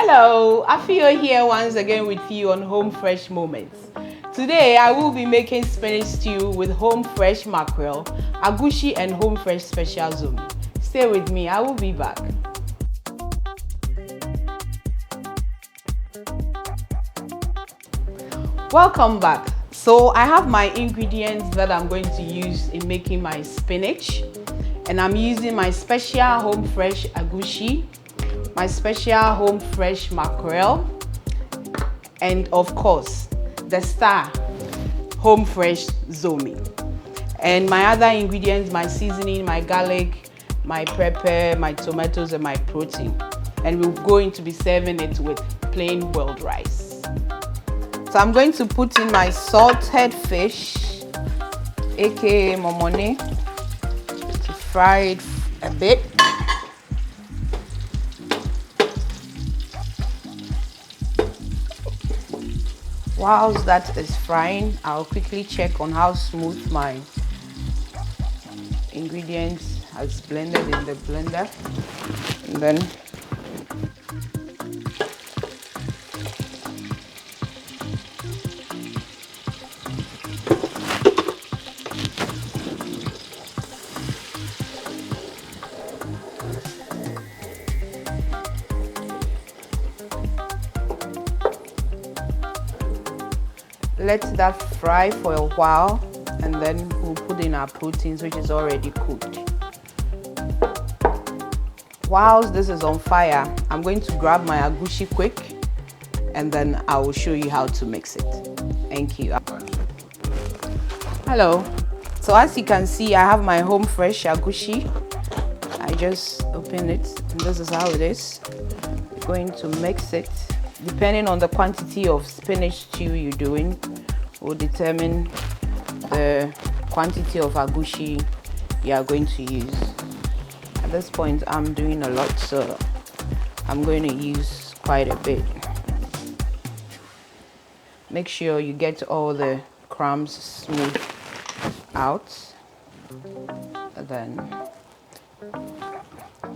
Hello, Afio here once again with you on Home Fresh Moments. Today I will be making spinach stew with home fresh mackerel, egushie and home fresh special zomi. Stay with me, I will be back. Welcome back. So I have my ingredients that I'm going to use in making my spinach, and I'm using my special home fresh egushie, my special home fresh mackerel, and of course the star home fresh zomi. And my other ingredients, my seasoning, my garlic, my pepper, my tomatoes, and my protein. And we're going to be serving it with plain boiled rice. So I'm going to put in my salted fish, aka momone, to fry it a bit. Whilst that is frying, I'll quickly check on how smooth my ingredients has blended in the blender, and then let that fry for a while, and then we'll put in our proteins, which is already cooked. Whilst this is on fire, I'm going to grab my egushie quick, and then I will show you how to mix it. Thank you. Hello. So as you can see, I have my home fresh egushie. I just open it, and this is how it is. We're going to mix it. Depending on the quantity of spinach stew you're doing, will determine the quantity of egushie you are going to use. At this point, I'm doing a lot, so I'm going to use quite a bit. Make sure you get all the crumbs smooth out. And then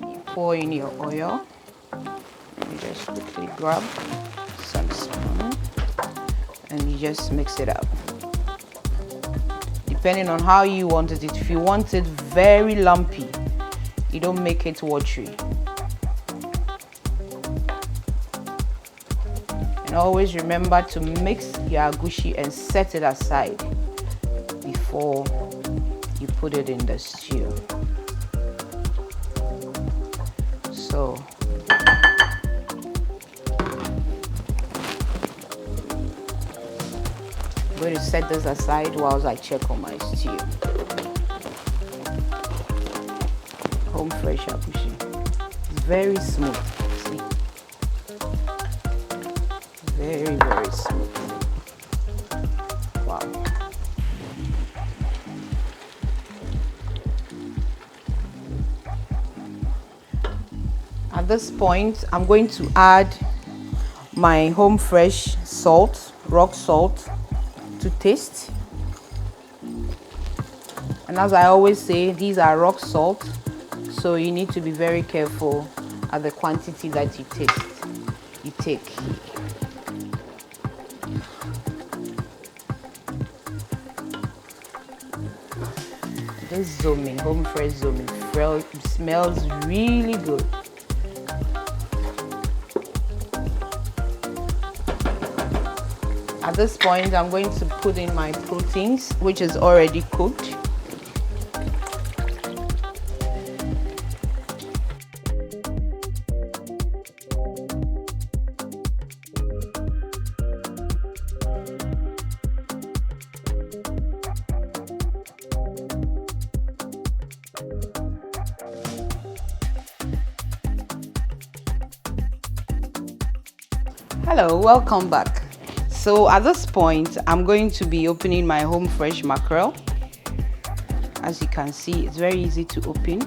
you pour in your oil. You just quickly grab some spoon and you just mix it up. Depending on how you wanted it. If you want it very lumpy, you don't make it watery. And always remember to mix your egushie and set it aside before you put it in the stew. So I'm going to set this aside whilst I check on my stew. Home fresh egushie. It's very smooth. See? Very, very smooth. Wow. At this point, I'm going to add my home fresh salt, rock salt, to taste. And as I always say, these are rock salt, so you need to be very careful at the quantity that you take. This zomi, home fresh zomi, smells really good. At this point, I'm going to put in my proteins, which is already cooked. Hello, welcome back. So at this point, I'm going to be opening my home fresh mackerel. As you can see, it's very easy to open.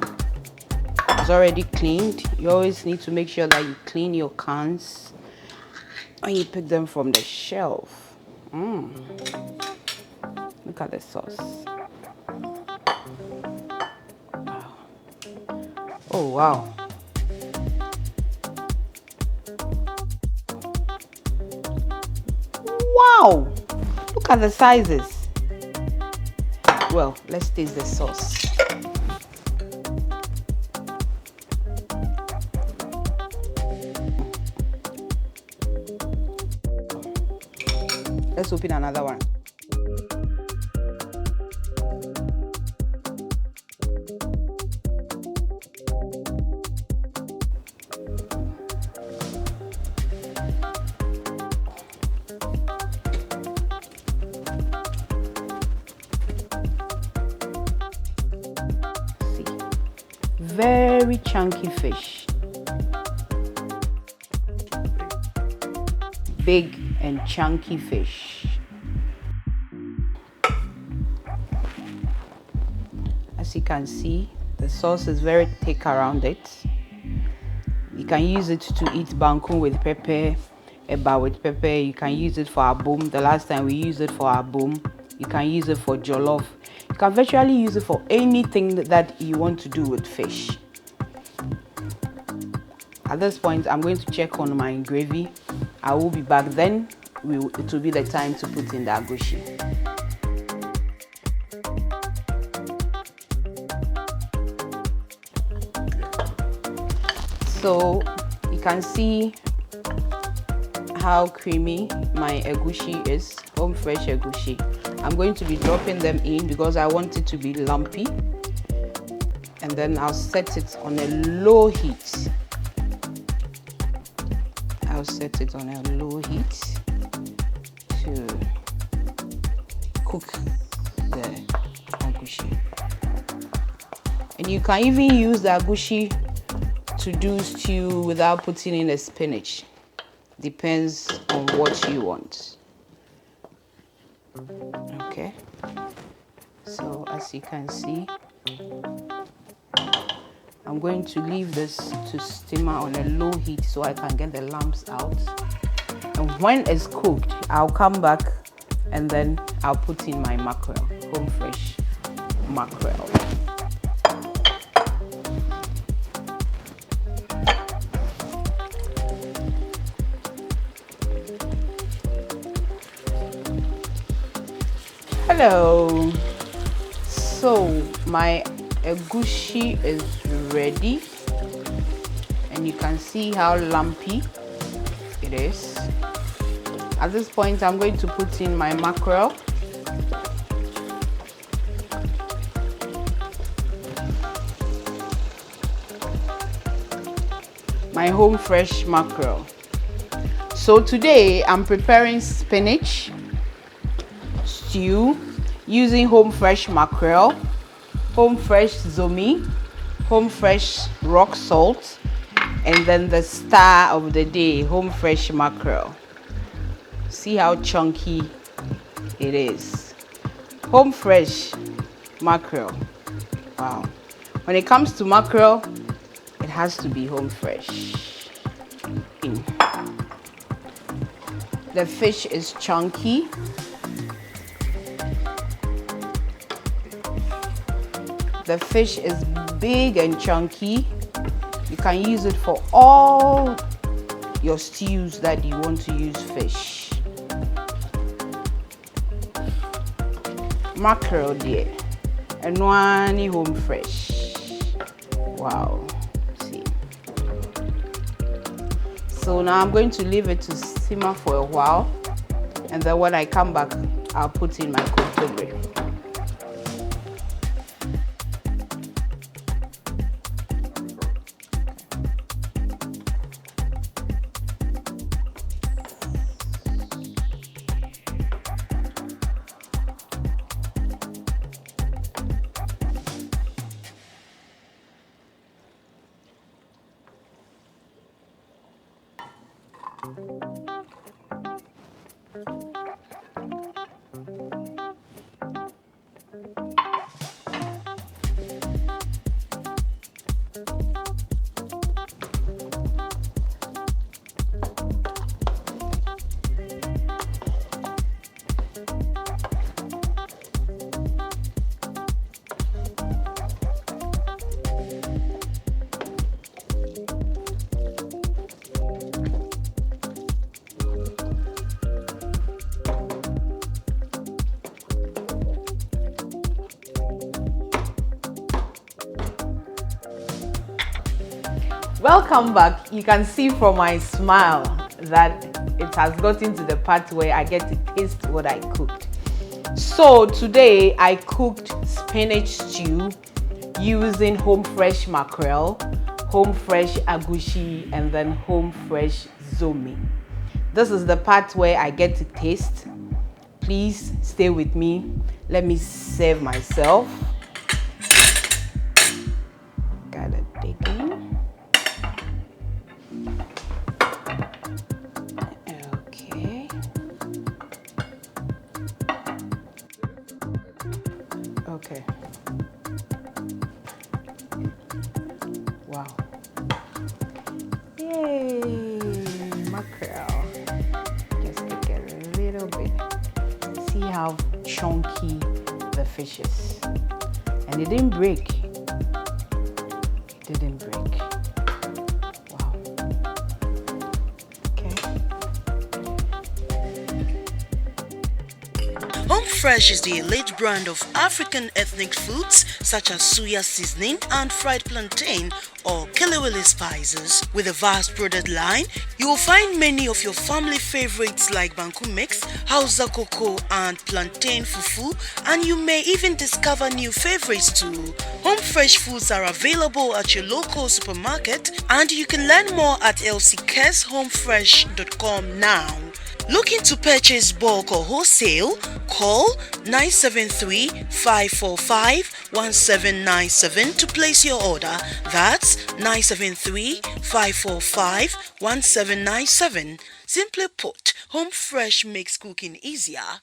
It's already cleaned. You always need to make sure that you clean your cans when you pick them from the shelf. Look at the sauce. Wow. Oh wow. Wow! Look at the sizes. Well, let's taste the sauce. Let's open another one. See, very chunky fish. Big and chunky fish. As you can see, the sauce is very thick around it. You can use it to eat banku with pepper, eba with pepper. You can use it for abom. The last time we used it for abom. You can use it for jollof. You can virtually use it for anything that you want to do with fish. At this point, I'm going to check on my gravy. I will be back then. It will be the time to put in the egushie. So you can see how creamy my egushie is, home fresh egushie. I'm going to be dropping them in because I want it to be lumpy, and then I'll set it on a low heat. I'll set it on a low heat to cook the egushie. And you can even use the egushie to do stew without putting in a spinach. Depends on what you want. Okay, so as you can see, I'm going to leave this to simmer on a low heat so I can get the lumps out. And when it's cooked, I'll come back and then I'll put in my mackerel, home fresh mackerel. Hello. So my egushie is ready, and you can see how lumpy it is. At this point, I'm going to put in my mackerel. My home fresh mackerel. So today I'm preparing spinach stew using home fresh mackerel, home fresh Zomi, home fresh rock salt, and then the star of the day, home fresh mackerel. See how chunky it is. Home fresh mackerel. Wow. When it comes to mackerel, it has to be home fresh. The fish is chunky. The fish is big and chunky. You can use it for all your stews that you want to use fish. Mackerel there. And one home fresh. Wow. See. So now I'm going to leave it to simmer for a while. And then when I come back, I'll put in my cocoa bread. Welcome back. You can see from my smile that it has gotten to the part where I get to taste what I cooked. So today I cooked spinach stew using home fresh mackerel, home fresh egushie, and then home fresh zomi. This is the part where I get to taste. Please stay with me. Let me serve myself. Gotta dig in. Okay. Okay. Wow. Yay, mackerel. Just take a little bit. See how chunky the fish is. And it didn't break. It didn't break. Wow. Okay. Home Fresh is the elite brand of African ethnic foods such as suya seasoning and fried plantain or kelewele spices. With a vast product line, you will find many of your family favorites like banku mix, hausa cocoa and plantain fufu, and you may even discover new favorites too. Home Fresh foods are available at your local supermarket, and you can learn more at ellsykesshomefresh.com now. Looking to purchase bulk or wholesale? Call 973-545-1797 to place your order. That's 973-545-1797. Simply put, Home Fresh makes cooking easier.